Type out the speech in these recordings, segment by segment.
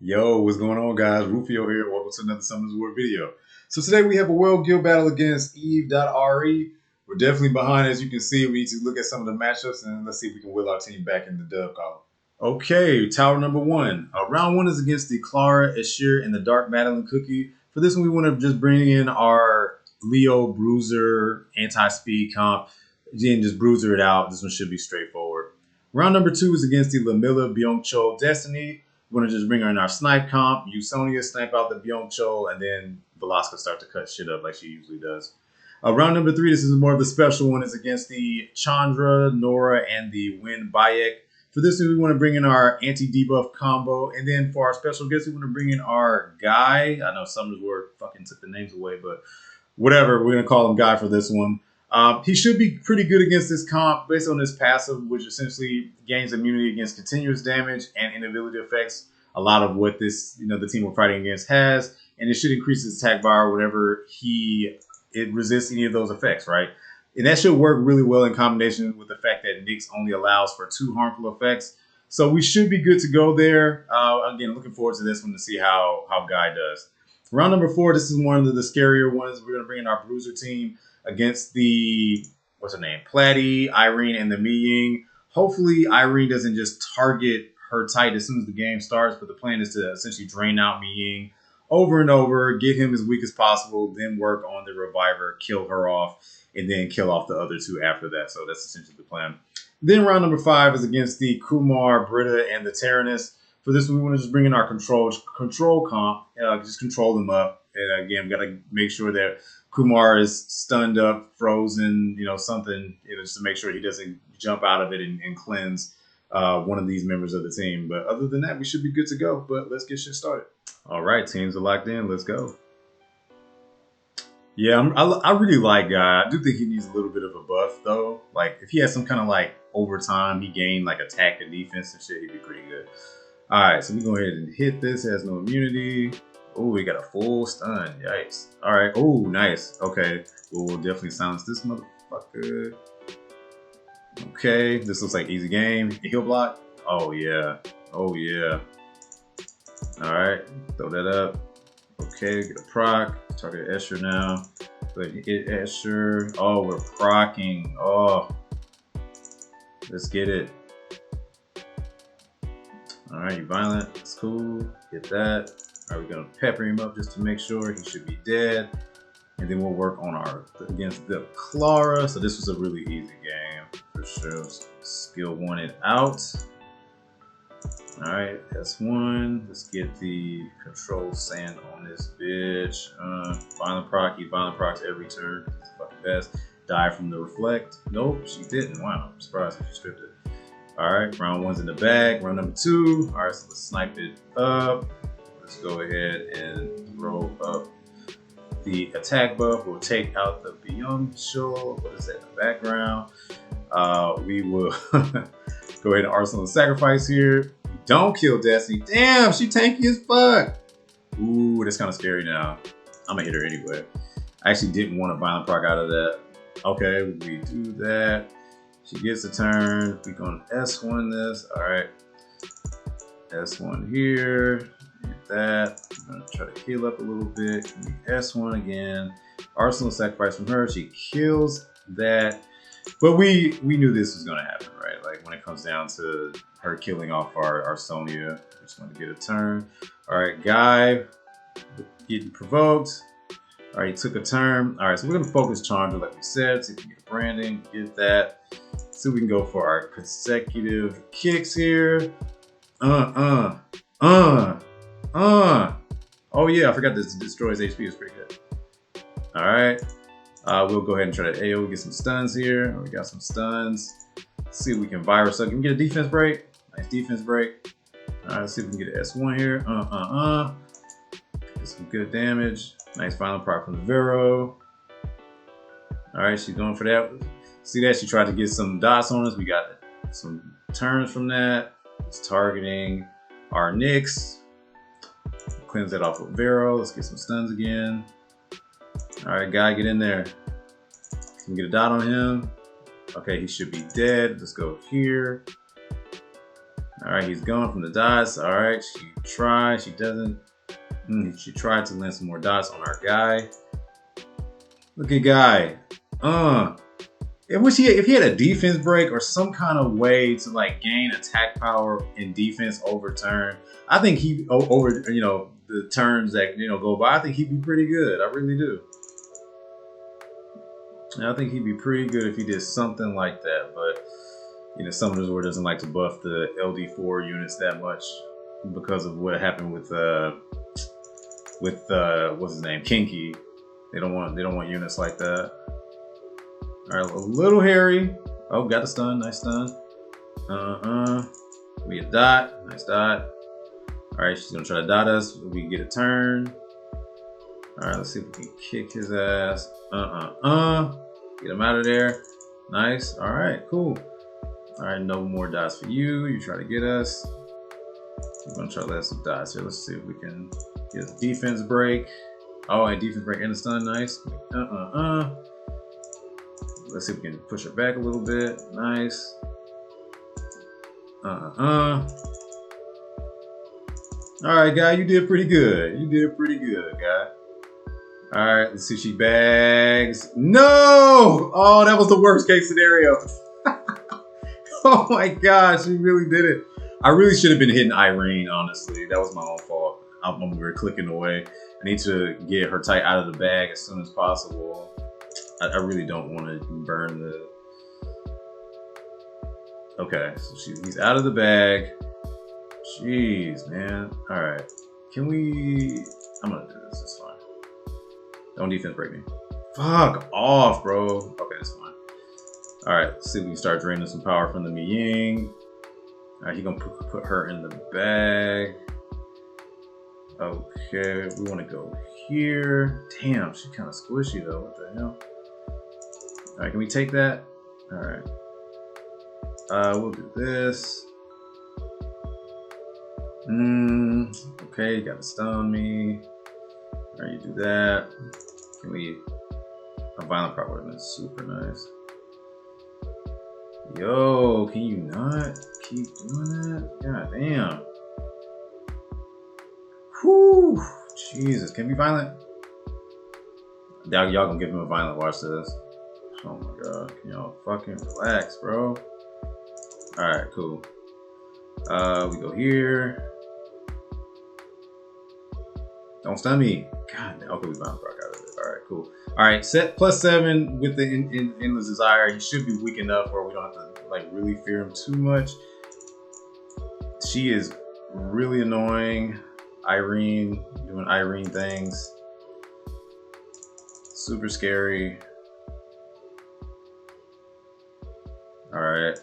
Yo, what's going on, guys? Rufio here. Welcome to another Summoners War video. So today we have a World Guild battle against Eve.Re. We're definitely behind, as you can see. We need to look at some of the matchups and let's see if we can will our team back in the dub column. Okay, tower number one. Round one is against the Clara, Ashir, and the Dark Madeline Cookie. For this one, we want to just bring in our Leo Bruiser anti-speed comp. Then just bruiser it out. This one should be straightforward. Round number two is against the Lamilla Byung-Chul Destiny. We're going to just bring her in our snipe comp, use Sonya, snipe out the Byung-Chul, and then Velasca start to cut shit up like she usually does. Round number three, this is more of the special one, is against the Chandra, Nora, and the Win Bayek. For this one, we want to bring in our anti-debuff combo. And then for our special guest, we want to bring in our Guy. I know Summoners War fucking took the names away, but whatever. We're going to call him Guy for this one. He should be pretty good against this comp based on his passive, which essentially gains immunity against continuous damage and inability effects. A lot of what this, the team we're fighting against has, and it should increase his attack bar whenever it resists any of those effects, right? And that should work really well in combination with the fact that Nyx only allows for 2 harmful effects. So we should be good to go there. Again, looking forward to this one to see how Guy does. Round number 4, this is one of the scarier ones. We're going to bring in our Bruiser team against the, what's her name, Platy, Irene, and the Mi Ying. Hopefully, Irene doesn't just target her tight as soon as the game starts, but the plan is to essentially drain out Mi Ying over and over, get him as weak as possible, then work on the Reviver, kill her off, and then kill off the other 2 after that. So that's essentially the plan. Then round number 5 is against the Kumar, Britta, and the Tyrannus. For this one, we want to just bring in our control comp, just control them up. And again, we got to make sure that Kumar is stunned up, frozen, something, just to make sure he doesn't jump out of it and cleanse one of these members of the team. But other than that, we should be good to go. But let's get shit started. All right, teams are locked in. Let's go. Yeah, I really like Guy. I do think he needs a little bit of a buff, though. Like, if he has some kind of, overtime, he gained, attack and defense and shit, he'd be pretty good. All right, so we go ahead and hit this. It has no immunity. Oh, we got a full stun. Yikes. All right. Oh, nice. Okay. We'll definitely silence this motherfucker. Okay. This looks like easy game. Heal block. Oh, yeah. Oh, yeah. All right. Throw that up. Okay. Get a proc. Target Escher now. Go ahead and hit Escher. Oh, we're procking. Oh. Let's get it. All right. You violent. It's cool. Get that. All right, we're gonna pepper him up just to make sure he should be dead. And then we'll work on against the Clara. So this was a really easy game for sure. Skill 1 it out. All right, S1. Let's get the control sand on this bitch. Violent proc, he violent procs every turn. It's the fucking best. Die from the reflect. Nope, she didn't. Wow, I'm surprised if she stripped it. All right, round 1's in the bag. Round number 2. All right, so let's snipe it up. Let's go ahead and throw up the attack buff. We'll take out the Byung-Chul. What is that in the background? We will go ahead and Arsenal of Sacrifice here. We don't kill Destiny. Damn, she tanky as fuck. Ooh, that's kind of scary now. I'm gonna hit her anyway. I actually didn't want a violent proc out of that. Okay, we do that. She gets a turn. We're gonna S1 this. All right. S1 here. That. I'm gonna try to heal up a little bit. S1 again. Arsenal Sacrifice from her. She kills that. But we knew this was gonna happen, right? Like when it comes down to her killing off our Sonya. We're just gonna get a turn. All right, Guy getting provoked. All right, he took a turn. All right, so we're gonna focus Chandra like we said. See if we can get a branding, get that. So we can go for our consecutive kicks here. Oh yeah, I forgot this destroys HP is pretty good. All right, we'll go ahead and try to AO get some stuns here. We got some stuns. Let's see if we can virus up. Can we get a defense break? Nice defense break. All right, let's see if we can get an S1 here. Get some good damage. Nice final proc from the Vero. All right, she's going for that. See that? She tried to get some dots on us. We got some turns from that. It's targeting our Nyx. Cleanse that off with Vero. Let's get some stuns again. All right, Guy, get in there. Can we get a dot on him? Okay, he should be dead. Let's go here. All right, he's gone from the dots. All right, she tried. She doesn't. She tried to land some more dots on our guy. Look at guy. If he had a defense break or some kind of way to like gain attack power and defense over turn, I think he over the turns that go by. I think he'd be pretty good. I really do. And I think he'd be pretty good if he did something like that. But Summoners War doesn't like to buff the LD4 units that much because of what happened with what's his name, Kinky. They don't want units like that. All right, a little hairy. Oh, got the stun. Nice stun. We get a dot. Nice dot. All right, she's gonna try to dot us. We can get a turn. All right, let's see if we can kick his ass. Get him out of there. Nice. All right, cool. All right, no more dots for you. You try to get us. We're gonna try to let some dots here. Let's see if we can get a defense break. Oh, and defense break and a stun. Nice. Let's see if we can push her back a little bit. Nice. All right, guy, you did pretty good. You did pretty good, guy. All right, let's see if she bags. No! Oh, that was the worst case scenario. Oh my gosh, she really did it. I really should have been hitting Irene, honestly. That was my own fault. I'm we were clicking away. I need to get her tight out of the bag as soon as possible. I really don't want to burn the... Okay, so he's out of the bag. Jeez, man. All right. Can we... I'm going to do this. It's fine. Don't defense break me. Fuck off, bro. Okay, it's fine. All right, let's see if we can start draining some power from the Mi Ying. All right, he's going to put her in the bag. Okay, we want to go here. Damn, she's kind of squishy, though. What the hell? All right, can we take that? All right. We'll do this. Okay, you gotta stun me. All right, you do that. Can we... A violent prop would have been super nice. Yo, can you not keep doing that? God damn. Whew. Jesus, can we violent? Y'all gonna give him a violent, watch this. Oh my god, can y'all fucking relax, bro? Alright, cool. We go here. Don't stun me. God damn. Okay, we bound rock out of it. Alright, cool. Alright, set +7 with the Endless Desire. He should be weak enough where we don't have to like really fear him too much. She is really annoying. Irene, doing Irene things. Super scary. Alright,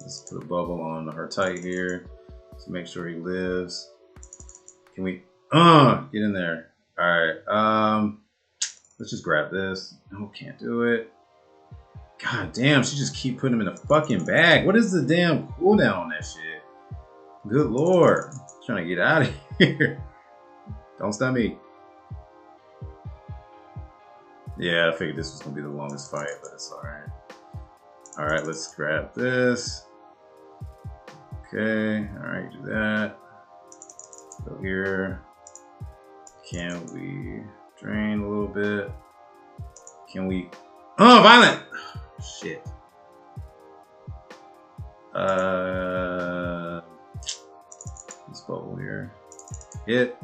let's put a bubble on her tight here to make sure he lives. Can we get in there? Alright, let's just grab this. No, can't do it. God damn, she just keep putting him in a fucking bag. What is the damn cooldown on that shit? Good lord. I'm trying to get out of here. Don't stun me. Yeah, I figured this was gonna be the longest fight, but it's alright. Alright, let's grab this. Okay, alright, do that. Go here. Can we drain a little bit? Can we... Oh, violent! Shit. This bubble here. Hit.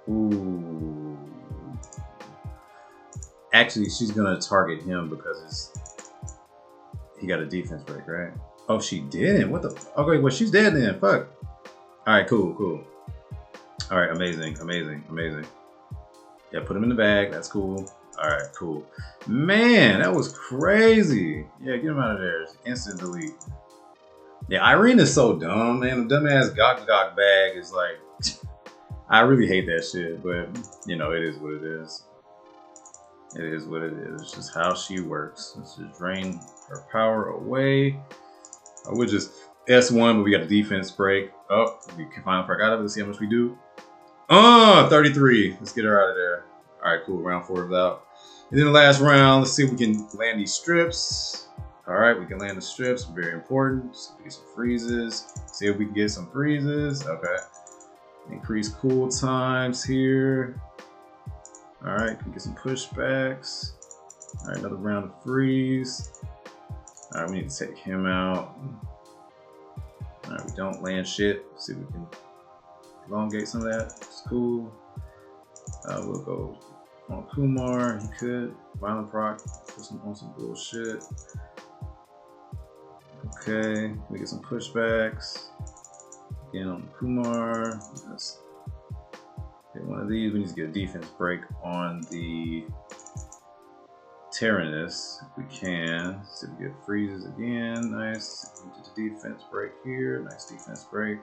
Ooh. Actually, she's gonna target him because he got a defense break, right? Oh, she didn't. What the? Okay, well, she's dead then. Fuck. All right, cool, cool. All right, amazing, amazing, amazing. Yeah, put him in the bag. That's cool. All right, cool. Man, that was crazy. Yeah, get him out of there. Instant delete. Yeah, Irene is so dumb, man. The dumbass Gok bag is like, I really hate that shit, but you know, it is what it is. It is what it is. It's just how she works. Let's just drain her power away. I would just S1, but we got a defense break. Oh, we can finally break out of it. Let's see how much we do. 33. Let's get her out of there. All right, cool. Round 4 is out. And then the last round, let's see if we can land these strips. All right, we can land the strips. Very important. So we get some freezes. See if we can get some freezes. Okay. Increase cool times here. All right, can get some pushbacks. All right, another round of freeze. All right, we need to take him out. All right, we don't land shit. Let's see if we can elongate some of that. It's cool. We'll go on Kumar. He could. Violent proc. Put some on some bullshit. Okay, we get some pushbacks. Again on Kumar. Let's get one of these. We need to get a defense break on the Tyrannus if we can. So we get freezes again. Nice. We get the defense break here. Nice defense break.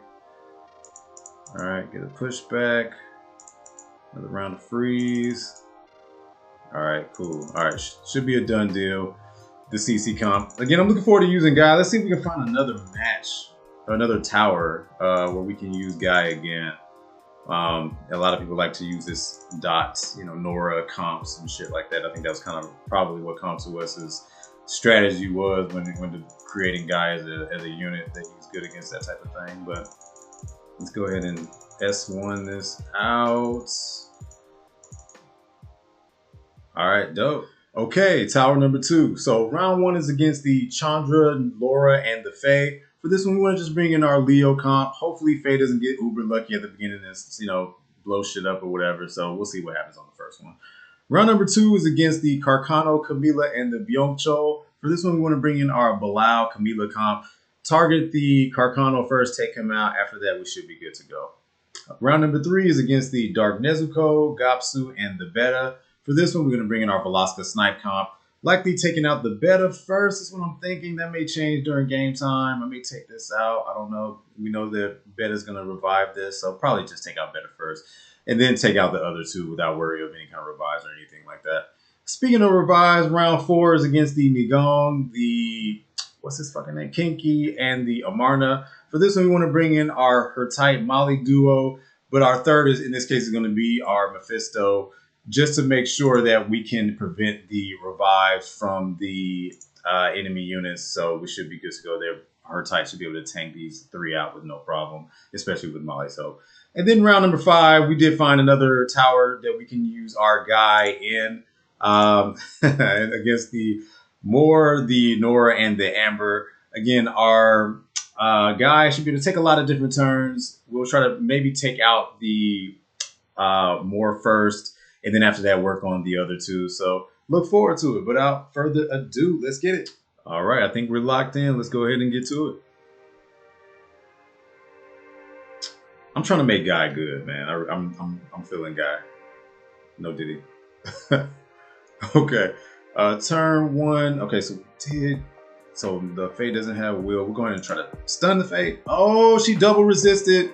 Alright, get a pushback. Another round of freeze. Alright, cool. Alright, should be a done deal. The CC comp. Again, I'm looking forward to using Guy. Let's see if we can find another match. Or another tower where we can use Guy again. A lot of people like to use this dots, you know, Nora comps and shit like that. I think that was kind of probably what Comp to Us's strategy was when creating Guy as a unit that he's good against that type of thing. But let's go ahead and S1 this out. All right, dope. Okay, tower number 2. So round 1 is against the Chandra, Laura, and the Fae. For this one, we want to just bring in our Leo comp. Hopefully, Fae doesn't get uber lucky at the beginning and, you know, blow shit up or whatever. So we'll see what happens on the first one. Round number 2 is against the Carcano, Camila, and the Byongchol. For this one, we want to bring in our Bilal, Camila comp. Target the Carcano first, take him out. After that, we should be good to go. Round number 3 is against the Dark Nezuko, Gapsu, and the Beta. For this one, we're going to bring in our Velasca Snipe comp. Likely taking out the Beta first is what I'm thinking. That may change during game time. I may take this out. I don't know. We know that Beta's going to revive this, so probably just take out Beta first. And then take out the other 2 without worry of any kind of revives or anything like that. Speaking of revives, round 4 is against the Nigong, the, what's his fucking name? Kinky, and the Amarna. For this one, we want to bring in our her tight Molly duo. But our third is, in this case, is going to be our Mephisto, just to make sure that we can prevent the revives from the enemy units. So we should be good to go there. Her tight should be able to tank these 3 out with no problem, especially with Molly's help. And then round number 5, we did find another tower that we can use our Guy in against the Moore, the Nora, and the Amber. Again, our Guy should be able to take a lot of different turns. We'll try to maybe take out the Moore first, and then after that, work on the other 2. So look forward to it. But without further ado, let's get it. All right, I think we're locked in. Let's go ahead and get to it. I'm trying to make Guy good, man. I'm feeling Guy. No Diddy. Okay. Turn 1. Okay, so so the Fae doesn't have will. We're going to try to stun the Fae. Oh, she double resisted.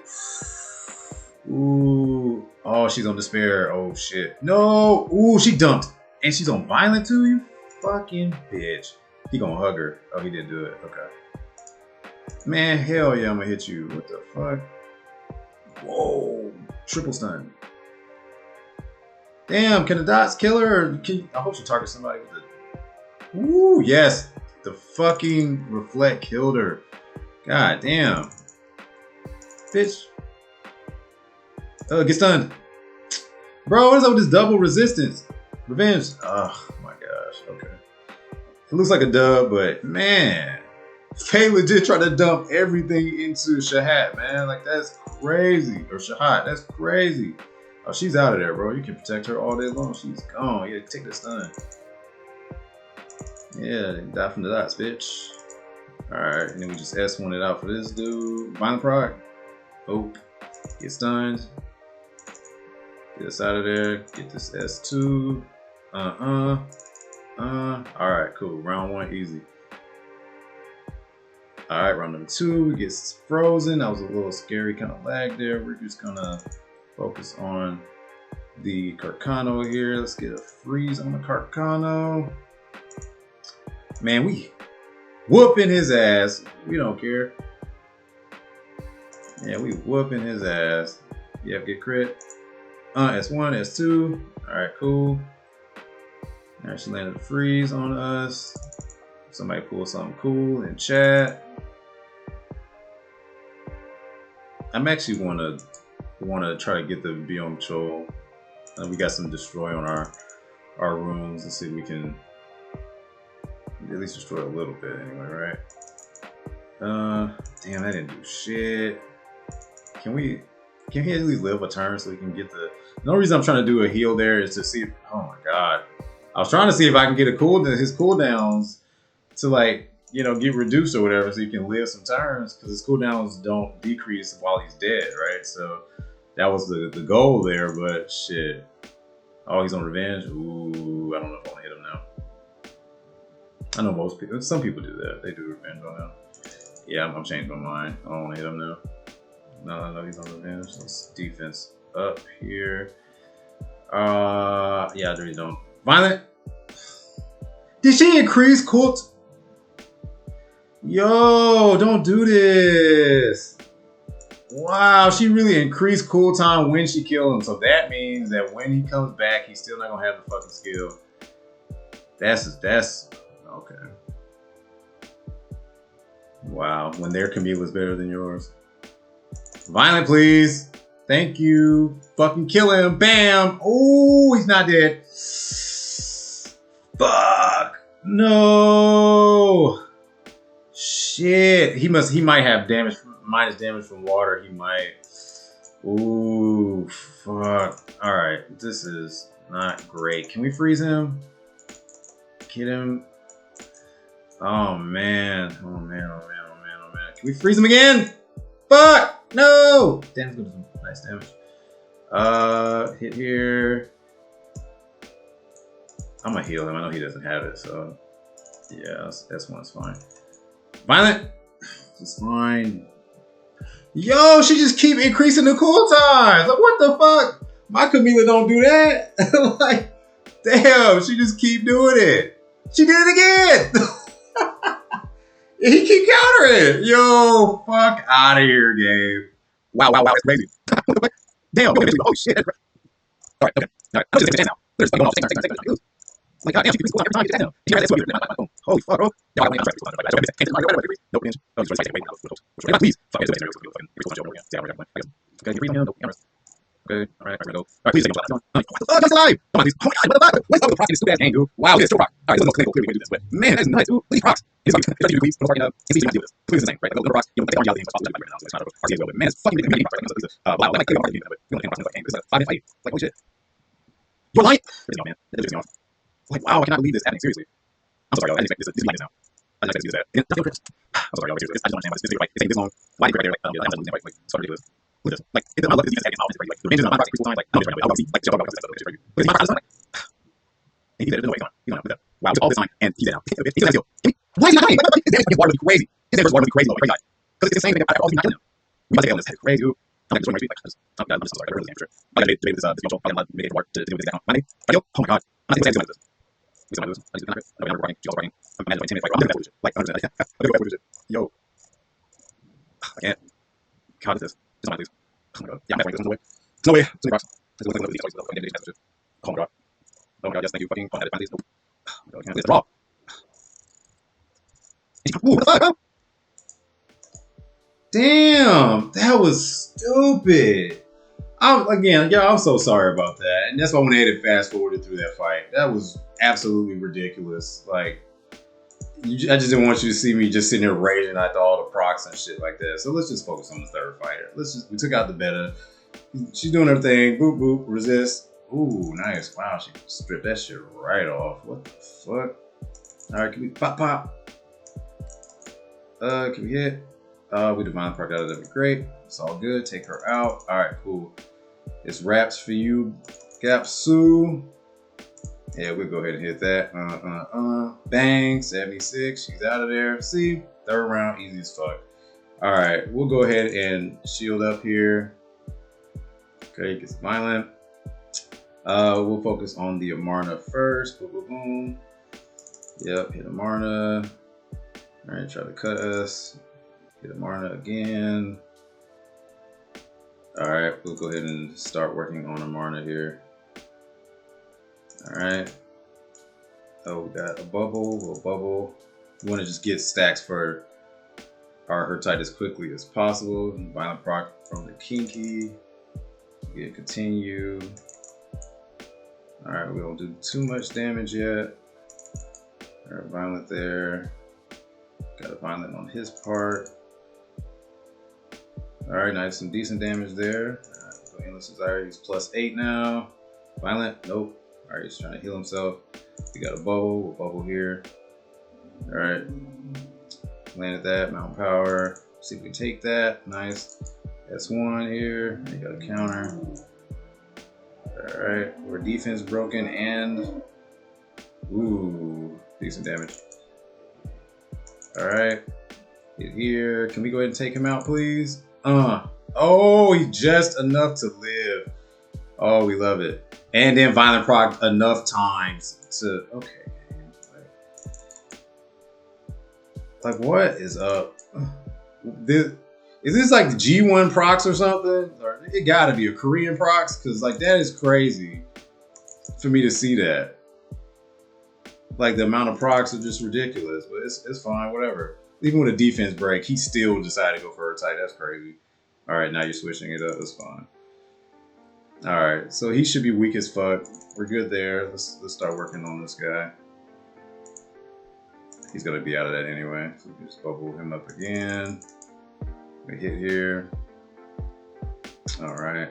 Ooh. Oh, she's on despair. Oh shit. No. Ooh, she dumped. And she's on violent too, you fucking bitch. He gonna hug her. Oh, he didn't do it. Okay. Man, hell yeah, I'm gonna hit you. What the fuck? Whoa. Triple stun. Damn, can the dots kill her? Or I hope she targets somebody with it. Ooh, yes. The fucking reflect killed her. God damn. Bitch. Get stunned. Bro, what is up with this double resistance? Revenge. Oh my gosh. Okay. It looks like a dub, but man. Faye legit tried to dump everything into Shahat, man. Like, that's crazy. Or Shahat. That's crazy. Oh, she's out of there, bro. You can protect her all day long. She's gone. Yeah, take the stun. Yeah, die from the dots, bitch. Alright, and then we just S1 it out for this dude. Violent proc. Oh. Get stunned. Get us out of there. Get this S2. Alright, cool. Round 1, easy. Alright, round number 2 gets frozen. That was a little scary kind of lag there. We're just gonna focus on the Carcano here. Let's get a freeze on the Carcano. Man, we whooping his ass. We don't care. Yeah, we whooping his ass. Yep, get crit. S1, S2. Alright, cool. Alright, she landed a freeze on us. Somebody pull something cool in chat. I'm actually wanna try to get the Biome Chol. We got some destroy on our rooms. Let's see if we can at least destroy a little bit anyway, right? Damn, that didn't do shit. Can he at least live a turn so we can get the... The only reason I'm trying to do a heal there is to see if... Oh my god. I was trying to see if I can get his cooldowns to, like, you know, get reduced or whatever so he can live some turns, because his cooldowns don't decrease while he's dead, right? So that was the goal there, but shit. Oh, he's on revenge? Ooh, I don't know if I want to hit him now. I know most people, some people do that. They do revenge on him. Yeah, I'm changing my mind. I don't want to hit him now. No, he's on revenge. Let's defense up here. Yeah, I really don't. Violent. Did she increase cool? Yo, don't do this. Wow, she really increased cool time when she killed him. So that means that when he comes back, he's still not gonna have the fucking skill. That's okay. Wow, when their Camille is better than yours. Violent, please. Thank you. Fucking kill him. Bam. Oh, he's not dead. Fuck. No. Shit. He might have damage, minus damage from water. He might. Ooh, fuck. Alright, this is not great. Can we freeze him? Get him. Oh man. Oh man. Can we freeze him again? Fuck! No! Damn, it's gonna do some nice damage. Hit here. I'm gonna heal him. I know he doesn't have it, so yeah, that's one's fine. Violent! It's fine. Yo, she just keep increasing the cool times. Like, what the fuck? My Camila don't do that. Like, damn, she just keep doing it. She did it again! He keep countering. Yo, fuck out of here, Gabe. Wow, that's crazy. Damn, oh shit. Alright, okay. Alright, I'm just gonna now. There's like going off. Like, god damn, she keeps every time you get down. Holy fuck, bro. Yo, I don't nope, ninja. Oh, he's really fighting. Please. Fuck, okay, alright, I'm gonna go. Alright, please take him. What the fuck? He's alive! Come on, please. Oh my god, what the fuck? What's up with the proc in this stupid ass game, dude? Wow, this is still rock. Alright, this is no clinical. Clearly, we can do this, but man, that's nuts, dude. Please, procs. It's like, please. No fucking, it's easy to do this. Please, the same, right? No procs. You don't take on the game, so it's not a RC as well, but man, it's fucking ridiculous. Wow, that might kill you, but you don't take on the game. This is a 5-minute fight. Like, holy shit. You're lying? There's no man. That just off. Like, wow, I cannot believe this happening. Seriously. I'm sorry, y'all. I didn't expect this like this now. I didn't expect to do that. I'm sorry, y'all. Seriously. I just don't understand why this fight. It's taking this long. Why did you right there? Like, I'm losing that fight. Like, it's so ridiculous. Look at this. Like, my luck is even second. Like, the range is on my procs people time. Like, I'm just right now. Like, jump up. Look at my procs. And he's dead. There's no way he's gonna do that. Wow, all this time, and he's dead now. He's dead now. Why is he not dying? His damage water would be crazy. His damage water would be crazy. Like, because it's the same thing. I always not killing him. We must take on this. That's crazy, dude. I'm just like, I'm just sorry. I really am sure. I gotta debate this control. I gotta mitigate the work to do this account. My name? Oh my god. I'm not saying this. We don't lose. I just did not. No, we're running. She's also running. I'm managing 10 minutes. Like, I'm doing that shit. Like, 100%. I'm doing that shit. Yo. I can't. God, this. Just don't please. Oh my god. Yeah, I'm definitely this. There's no way. There's no way. There's no way. Oh my god. Oh my god. Yes, thank you. Fucking. Oh, I had to find these. Nope. Oh my god. I can't. It's raw. Ooh, what the fuck, bro? Damn. That was stupid. I'm so sorry about that. And that's why I went ahead and fast forwarded through that fight. That was absolutely ridiculous. Like, I just didn't want you to see me just sitting there raging at all the procs and shit like that. So let's just focus on the third fighter. We took out the beta. She's doing her thing. Boop, boop, resist. Ooh, nice. Wow, she stripped that shit right off. What the fuck? All right, can we pop? Can we hit? We divine park out of that'd be great. It's all good. Take her out. All right, cool. It's wraps for you, Gapsu. Yeah, we'll go ahead and hit that. Bang, 76. She's out of there. See, third round, easy as fuck. All right, we'll go ahead and shield up here. Okay, gets violent. We'll focus on the Amarna first. Boom, boom, boom. Yep, hit Amarna. All right, try to cut us. Hit Amarna again. All right, we'll go ahead and start working on Amarna here. All right. Oh, we got a bubble, little bubble. We want to just get stacks for her type as quickly as possible. Violent proc from the Kinky. Get continue. Alright, we don't do too much damage yet. Alright, violent there. Got a violent on his part. Alright, nice, some decent damage there. Alright, Endless Desire, he's +8 now. Violent, nope. Alright, he's trying to heal himself. We got a bubble, we'll bubble here. Alright. Landed that, Mountain Power. See if we can take that. Nice. S1 here. You got a counter. Alright. We're defense broken and. Ooh. Decent damage. Alright. Get here. Can we go ahead and take him out, please? Oh, he's just enough to live. Oh, we love it. And then violent proc enough times to. Okay. Like, what is up? Is this like the G1 procs or something? Or it gotta be a Korean procs, because like that is crazy for me to see that. Like the amount of procs are just ridiculous, but it's fine, whatever. Even with a defense break, he still decided to go for her tight. That's crazy. All right, now you're switching it up. That's fine. All right, so he should be weak as fuck. We're good there. Let's start working on this guy. He's gonna be out of that anyway. So we just bubble him up again. We hit here. All right.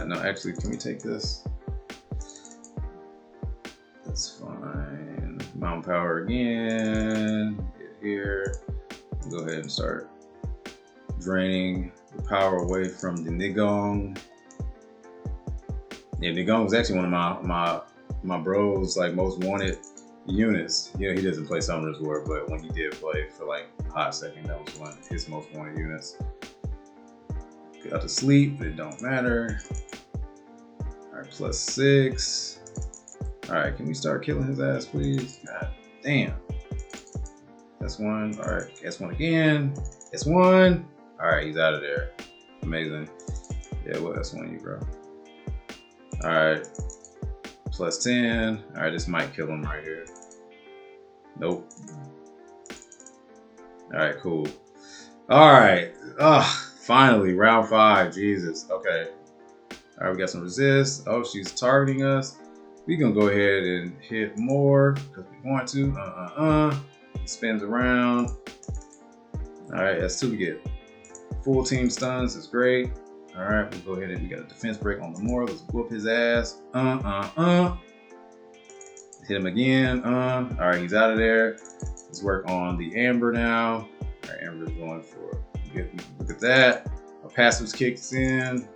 No, actually, can we take this? That's fine. Mountain Power again. Hit here. We'll go ahead and start draining the power away from the Nigong. Yeah, Nigong was actually one of my bros, like most wanted units. Yeah, he doesn't play Summoner's War, but when he did play for like a hot second, that was one of his most wanted units. Got to sleep, but it don't matter. All right, +6. All right, can we start killing his ass, please? God damn. S1. All right, S1 again. S1. All right, he's out of there. Amazing. Yeah, what S1 you, bro? All right. +10. All right, this might kill him right here. Nope. All right, cool. All right. Finally, round 5. Jesus. Okay. All right, we got some resist. Oh, she's targeting us. We gonna go ahead and hit more because we want to. Spins around. All right, S2. We get full team stuns. That's great. All right, we'll go ahead and we got a defense break on the more. Let's whoop his ass. Hit him again. All right, he's out of there. Let's work on the Amber now. All right, Amber's going for. Look at that. Our passives kicks in.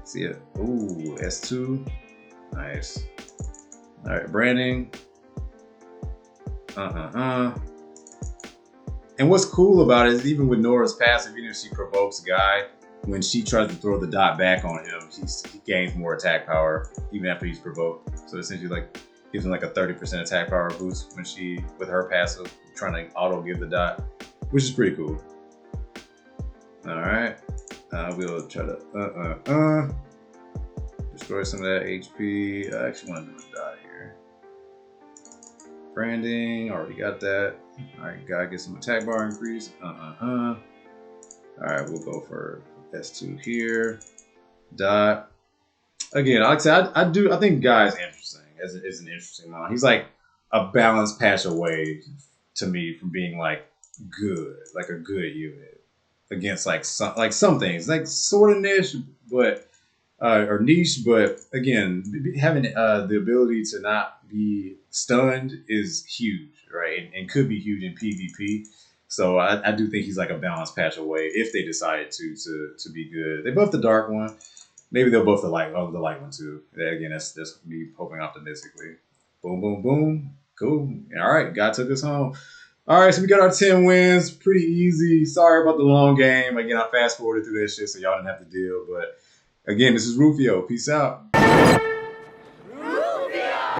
See it. Ooh, S2. Nice. All right, branding. And what's cool about it is even with Nora's passive, even if she provokes Guy, when she tries to throw the dot back on him, he gains more attack power even after he's provoked. So essentially, like gives him like a 30% attack power boost when she with her passive trying to auto give the dot, which is pretty cool. All right, we'll try to destroy some of that HP. I actually want to do a dot here. Branding, already got that. All right, gotta get some attack bar increase. All right, we'll go for S2 here. Dot. Again, like I said, I think Guy's interesting. Is an interesting mod. He's like a balanced patch away to me from being like good, like a good unit against like some things, like sort of niche, but or niche, but again, having the ability to not be stunned is huge, right? And could be huge in PvP. So I do think he's like a balanced patch away if they decided to be good. They buffed the dark one. Maybe they'll buff the light one too. Again, that's me hoping optimistically. Boom, boom, boom. Cool. All right, God took us home. All right, so we got our 10 wins. Pretty easy. Sorry about the long game. Again, I fast forwarded through that shit so y'all didn't have to deal. But again, this is Rufio. Peace out.